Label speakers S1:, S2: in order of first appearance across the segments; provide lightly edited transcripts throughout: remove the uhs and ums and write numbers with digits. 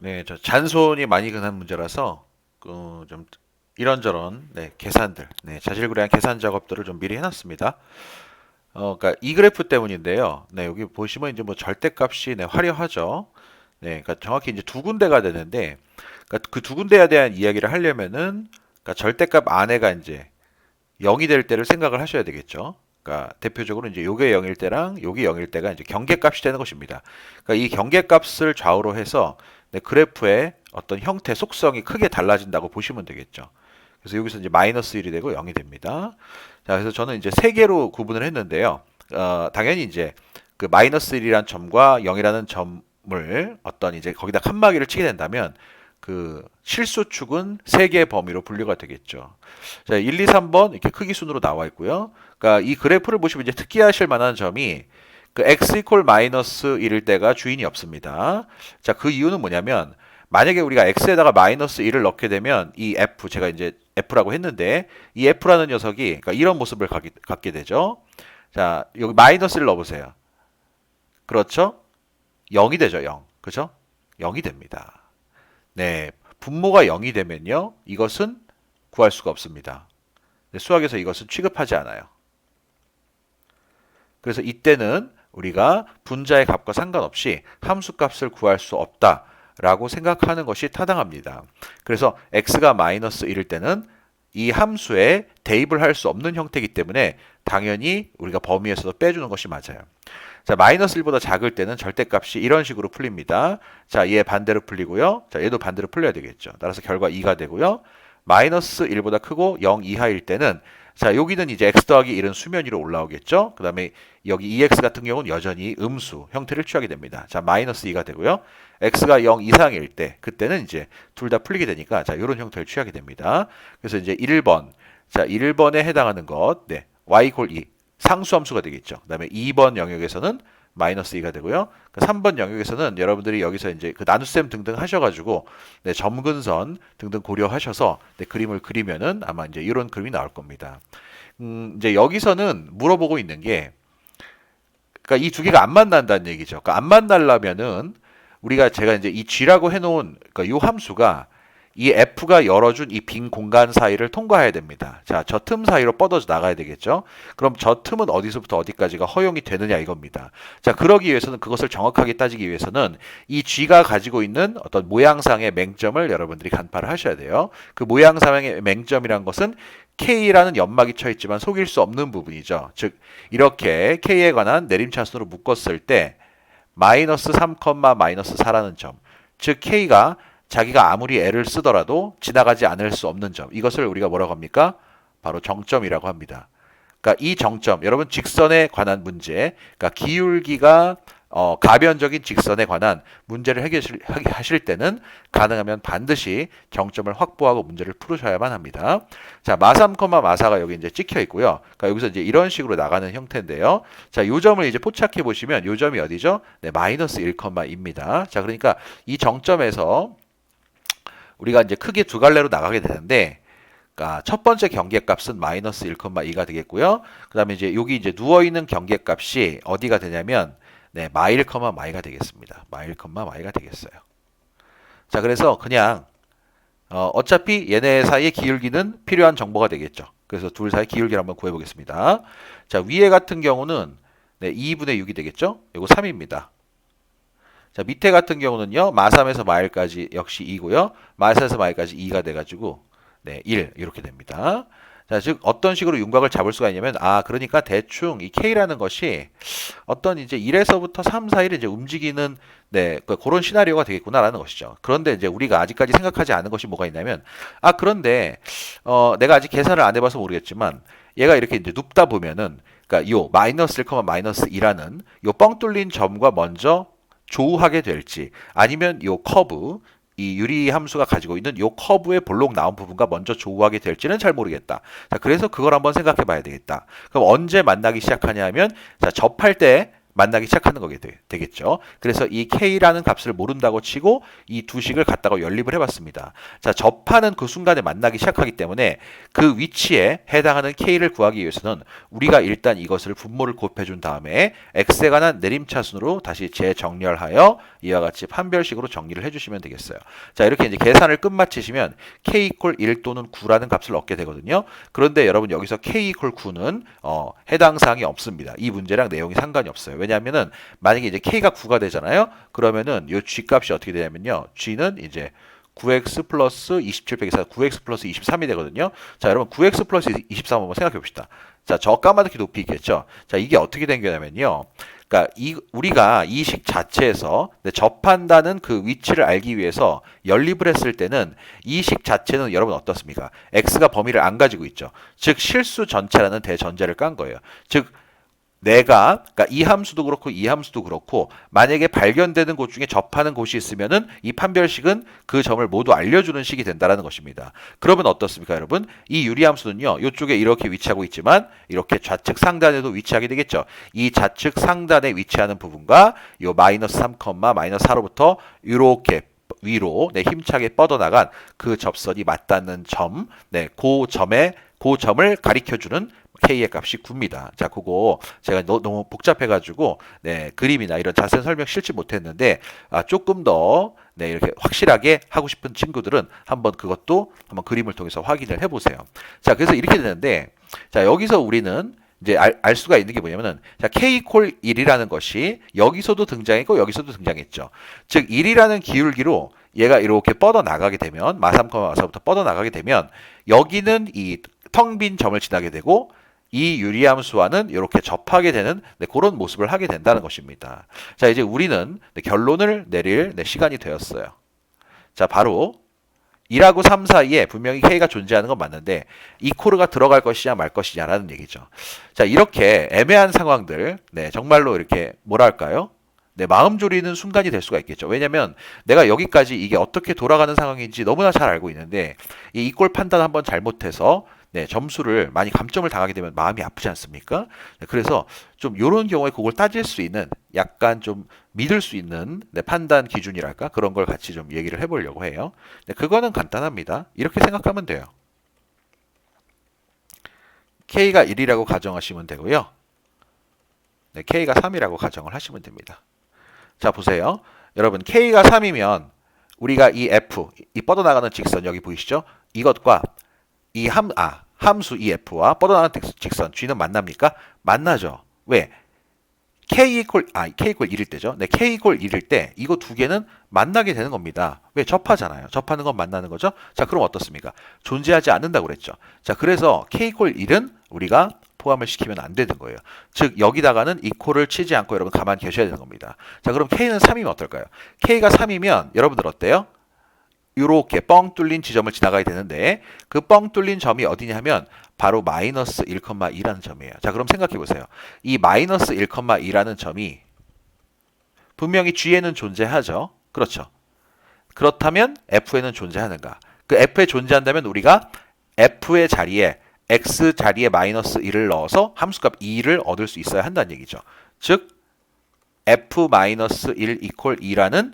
S1: 네, 저 잔손이 많이 드는 문제라서 좀 이런저런 계산들, 자질구레한 계산 작업들을 좀 미리 해놨습니다. 그러니까 이 그래프 때문인데요. 네, 여기 보시면 이제 뭐 절대값이 화려하죠. 네, 그러니까 정확히 이제 두 군데가 되는데, 그러니까 그 두 군데에 대한 이야기를 하려면은, 그러니까 절대값 안에가 이제 0이 될 때를 생각을 하셔야 되겠죠. 그러니까 대표적으로 이제 요게 0일 때랑 요게 0일 때가 이제 경계값이 되는 것입니다. 그러니까 이 경계값을 좌우로 해서 그래프의 어떤 형태, 속성이 크게 달라진다고 보시면 되겠죠. 그래서 여기서 이제 마이너스 1이 되고 0이 됩니다. 자, 그래서 저는 이제 세 개로 구분을 했는데요. 당연히 이제 그 마이너스 1이라는 점과 0이라는 점을 어떤 이제 거기다 칸막이를 치게 된다면 그 실수축은 세 개의 범위로 분류가 되겠죠. 자, 1, 2, 3번 이렇게 크기 순으로 나와 있고요. 그러니까 이 그래프를 보시면 이제 특기하실 만한 점이 그 x 이퀄 마이너스 1일 때가 주인이 없습니다. 자, 그 이유는 뭐냐면 만약에 우리가 x에다가 마이너스 1을 넣게 되면 이 f, 제가 이제 f라고 했는데 이 f라는 녀석이 그러니까 이런 모습을 갖게 되죠. 자, 여기 마이너스를 넣어보세요. 그렇죠? 0이 되죠, 0. 그죠? 0이 됩니다. 네, 분모가 0이 되면요, 이것은 구할 수가 없습니다. 수학에서 이것은 취급하지 않아요. 그래서 이때는 우리가 분자의 값과 상관없이 함수 값을 구할 수 없다라고 생각하는 것이 타당합니다. 그래서 x가 마이너스 1일 때는 이 함수에 대입을 할 수 없는 형태이기 때문에 당연히 우리가 범위에서도 빼주는 것이 맞아요. 자, 마이너스 1보다 작을 때는 절대값이 이런 식으로 풀립니다. 자, 얘 반대로 풀리고요. 자, 얘도 반대로 풀려야 되겠죠. 따라서 결과 2가 되고요. 마이너스 1보다 크고 0 이하일 때는 자, 여기는 이제 x 더하기 1은 수면 위로 올라오겠죠. 그 다음에 여기 2x 같은 경우는 여전히 음수 형태를 취하게 됩니다. 자, 마이너스 2가 되고요. x가 0 이상일 때 그때는 이제 둘 다 풀리게 되니까 자, 이런 형태를 취하게 됩니다. 그래서 이제 1번 자, 1번에 해당하는 것 y 이퀄 2 상수함수가 되겠죠. 그 다음에 2번 영역에서는 마이너스 2가 되고요. 3번 영역에서는 여러분들이 여기서 이제 그 나눗셈 등등 하셔가지고 점근선 등등 고려하셔서 그림을 그리면은 아마 이제 이런 그림이 나올 겁니다. 이제 여기서는 물어보고 있는 게, 그러니까 이 두 개가 안 만난다는 얘기죠. 그러니까 안 만나려면은 우리가 제가 이제 이 g라고 해놓은 그러니까 이 함수가 이 f가 열어준 이 빈 공간 사이를 통과해야 됩니다. 자, 저 틈 사이로 뻗어져 나가야 되겠죠. 그럼 저 틈은 어디서부터 어디까지가 허용이 되느냐 이겁니다. 자, 그러기 위해서는 그것을 정확하게 따지기 위해서는 이 g가 가지고 있는 어떤 모양상의 맹점을 여러분들이 간파를 하셔야 돼요. 그 모양상의 맹점이란 것은 K라는 연막이 쳐 있지만 속일 수 없는 부분이죠. 즉 이렇게 K에 관한 내림차순으로 묶었을 때 마이너스 3, 마이너스 4라는 점. 즉 K가 자기가 아무리 애를 쓰더라도 지나가지 않을 수 없는 점. 이것을 우리가 뭐라고 합니까? 바로 정점이라고 합니다. 그러니까 이 정점, 여러분 직선에 관한 문제, 그러니까 기울기가 가변적인 직선에 관한 문제를 해결하실 때는 가능하면 반드시 정점을 확보하고 문제를 풀으셔야만 합니다. 자, 마3, 마4가 여기 이제 찍혀 있고요. 그러니까 여기서 이제 이런 식으로 나가는 형태인데요. 자, 요 점을 이제 포착해 보시면 요 점이 어디죠? 네, 마이너스 1,2입니다. 자, 그러니까 이 정점에서 우리가 이제 크게 두 갈래로 나가게 되는데, 그러니까 첫 번째 경계값은 마이너스 1,2가 되겠고요. 그 다음에 이제 여기 이제 누워있는 경계값이 어디가 되냐면, 네, 마일, 마이가 되겠습니다. 마일, 마이가 되겠어요. 자, 그래서 그냥, 어차피 얘네 사이의 기울기는 필요한 정보가 되겠죠. 그래서 둘 사이 기울기를 한번 구해보겠습니다. 자, 위에 같은 경우는, 네, 2분의 6이 되겠죠? 이거 3입니다. 자, 밑에 같은 경우는요, 마3에서 마일까지 역시 2고요. 마4에서 마일까지 2가 돼가지고, 네, 1 이렇게 됩니다. 자, 즉 어떤 식으로 윤곽을 잡을 수가 있냐면 그러니까 대충 이 K라는 것이 어떤 이제 1에서부터 3 사이를 이제 움직이는 그런 시나리오가 되겠구나라는 것이죠. 그런데 이제 우리가 아직까지 생각하지 않은 것이 뭐가 있냐면 그런데 내가 아직 계산을 안 해봐서 모르겠지만 얘가 이렇게 이제 눕다 보면은 그러니까 요 마이너스 1, 마이너스 2라는 요 뻥 뚫린 점과 먼저 조우하게 될지 아니면 요 커브 이 유리 함수가 가지고 있는 요 커브의 볼록 나온 부분과 먼저 조우하게 될지는 잘 모르겠다. 자, 그래서 그걸 한번 생각해 봐야 되겠다. 그럼 언제 만나기 시작하냐 하면 자, 접할 때 만나기 시작하는 거게 되겠죠. 그래서 이 K라는 값을 모른다고 치고 이 두 식을 갖다가 연립을 해봤습니다. 자, 접하는 그 순간에 만나기 시작하기 때문에 그 위치에 해당하는 K를 구하기 위해서는 우리가 일단 이것을 분모를 곱해준 다음에 X에 관한 내림차순으로 다시 재정렬하여 이와 같이 판별식으로 정리를 해주시면 되겠어요. 자, 이렇게 이제 계산을 끝마치시면 K 이퀄 1 또는 9라는 값을 얻게 되거든요. 그런데 여러분 여기서 K 이퀄 9는 해당 사항이 없습니다. 이 문제랑 내용이 상관이 없어요. 왜냐하면은 만약에 이제 K가 9가 되잖아요. 그러면은 이 G 값이 어떻게 되냐면요. G는 이제 9x 플러스 27 빼기해서 9x 플러스 23이 되거든요. 자, 여러분 9x 플러스 23 한번 생각해 봅시다. 자, 저 까마득히 높이 있겠죠. 자, 이게 어떻게 된 거냐면요. 그러니까 우리가 이 식 자체에서 접한다는 그 위치를 알기 위해서 연립을 했을 때는 이 식 자체는 여러분 어떻습니까? x가 범위를 안 가지고 있죠. 즉 실수 전체라는 대전제를 깐 거예요. 즉 그러니까 이 함수도 그렇고 이 함수도 그렇고 만약에 발견되는 곳 중에 접하는 곳이 있으면은 이 판별식은 그 점을 모두 알려주는 식이 된다라는 것입니다. 그러면 어떻습니까, 여러분? 이 유리함수는요, 이쪽에 이렇게 위치하고 있지만 이렇게 좌측 상단에도 위치하게 되겠죠. 이 좌측 상단에 위치하는 부분과 요 마이너스 3, 마이너스 4로부터 이렇게 위로 힘차게 뻗어나간 그 접선이 맞닿는 점, 그 점을 가리켜주는 K의 값이 9입니다. 자, 그거 제가 너무 복잡해가지고 그림이나 이런 자세한 설명 실지 못했는데 조금 더 이렇게 확실하게 하고 싶은 친구들은 한번 그것도 한번 그림을 통해서 확인을 해보세요. 자, 그래서 이렇게 되는데 자, 여기서 우리는 이제 알 수가 있는 게 뭐냐면은 자, K 이퀄 1이라는 것이 여기서도 등장했고 여기서도 등장했죠. 즉 1이라는 기울기로 얘가 이렇게 뻗어 나가게 되면 마3, 마4부터 뻗어 나가게 되면 여기는 이 텅 빈 점을 지나게 되고 이 유리함수와는 이렇게 접하게 되는 그런 모습을 하게 된다는 것입니다. 자, 이제 우리는 결론을 내릴 시간이 되었어요. 자, 바로 2하고 3 사이에 분명히 K가 존재하는 건 맞는데 이퀄가 들어갈 것이냐 말 것이냐라는 얘기죠. 자, 이렇게 애매한 상황들, 정말로 이렇게 뭐랄까요? 마음 졸이는 순간이 될 수가 있겠죠. 왜냐면 내가 여기까지 이게 어떻게 돌아가는 상황인지 너무나 잘 알고 있는데 이 이퀄 판단 한번 잘못해서 점수를 많이 감점을 당하게 되면 마음이 아프지 않습니까? 그래서 좀 이런 경우에 그걸 따질 수 있는 약간 좀 믿을 수 있는 판단 기준이랄까 그런 걸 같이 좀 얘기를 해보려고 해요. 그거는 간단합니다. 이렇게 생각하면 돼요. K가 1이라고 가정하시면 되고요. K가 3이라고 가정을 하시면 됩니다. 자, 보세요. 여러분 K가 3이면 우리가 이 F, 이 뻗어나가는 직선 여기 보이시죠? 이것과 이 함수 이 F와 뻗어나가는 직선 G는 만납니까? 만나죠. 왜? K 이퀄 1일 때죠. K 이퀄 1일 때 이거 두 개는 만나게 되는 겁니다. 왜? 접하잖아요. 접하는 건 만나는 거죠. 자, 그럼 어떻습니까? 존재하지 않는다고 그랬죠. 자, 그래서 K 이퀄 1은 우리가 포함을 시키면 안 되는 거예요. 즉 여기다가는 이퀄을 치지 않고 여러분 가만히 계셔야 되는 겁니다. 자, 그럼 K는 3이면 어떨까요? K가 3이면 여러분들 어때요? 이렇게 뻥 뚫린 지점을 지나가야 되는데 그 뻥 뚫린 점이 어디냐 하면 바로 마이너스 1,2라는 점이에요. 자, 그럼 생각해 보세요. 이 마이너스 1,2라는 점이 분명히 G에는 존재하죠. 그렇죠. 그렇다면 F에는 존재하는가? 그 F에 존재한다면 우리가 F의 자리에 X 자리에 마이너스 1을 넣어서 함수값 2를 얻을 수 있어야 한다는 얘기죠. 즉 F-1 이퀄 2라는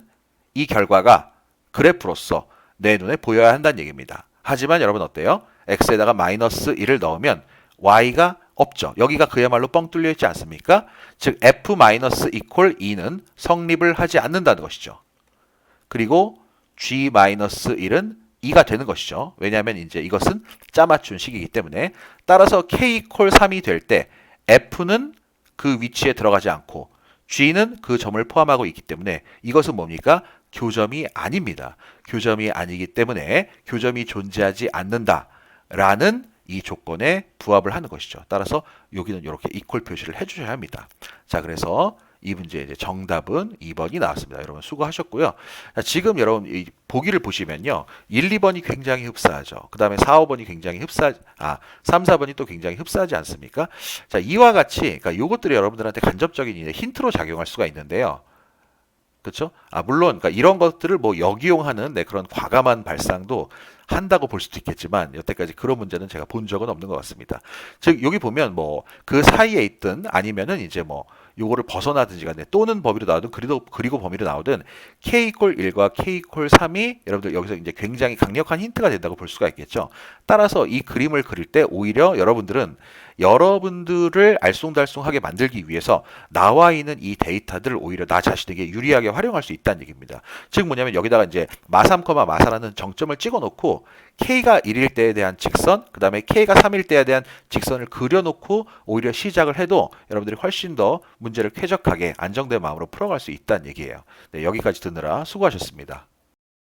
S1: 이 결과가 그래프로서 내 눈에 보여야 한다는 얘기입니다. 하지만 여러분 어때요? x에다가 마이너스 1을 넣으면 y가 없죠. 여기가 그야말로 뻥 뚫려 있지 않습니까? 즉 f 마이너스 이퀄 2는 성립을 하지 않는다는 것이죠. 그리고 g 마이너스 1은 2가 되는 것이죠. 왜냐하면 이제 이것은 짜맞춘 식이기 때문에 따라서 k 이퀄 3이 될 때 f는 그 위치에 들어가지 않고 g는 그 점을 포함하고 있기 때문에 이것은 뭡니까? 교점이 아닙니다. 교점이 아니기 때문에 교점이 존재하지 않는다라는 이 조건에 부합을 하는 것이죠. 따라서 여기는 이렇게 이퀄 표시를 해주셔야 합니다. 자, 그래서 이 문제의 이제 정답은 2번이 나왔습니다. 여러분 수고하셨고요. 자, 지금 여러분 이 보기를 보시면요. 1, 2번이 굉장히 흡사하죠. 그 다음에 4, 5번이 굉장히 3, 4번이 또 굉장히 흡사하지 않습니까? 자, 이와 같이 그러니까 이것들이 여러분들한테 간접적인 힌트로 작용할 수가 있는데요. 그렇죠? 물론 그러니까 이런 것들을 뭐 역이용하는 그런 과감한 발상도 한다고 볼 수도 있겠지만 여태까지 그런 문제는 제가 본 적은 없는 것 같습니다. 즉 여기 보면 뭐 그 사이에 있든 아니면은 이제 뭐 요거를 벗어나든지 간에 또는 범위로 나오든 그리고 범위로 나오든 k 이퀄 1과 k 이퀄 3이 여러분들 여기서 이제 굉장히 강력한 힌트가 된다고 볼 수가 있겠죠. 따라서 이 그림을 그릴 때 오히려 여러분들을 알쏭달쏭하게 만들기 위해서 나와 있는 이 데이터들을 오히려 나 자신에게 유리하게 활용할 수 있다는 얘기입니다. 즉 뭐냐면 여기다가 이제 마3, 마4라는 정점을 찍어놓고 k가 1일 때에 대한 직선, 그 다음에 k가 3일 때에 대한 직선을 그려놓고 오히려 시작을 해도 여러분들이 훨씬 더 문제를 쾌적하게 안정된 마음으로 풀어갈 수 있다는 얘기예요. 네, 여기까지 듣느라 수고하셨습니다.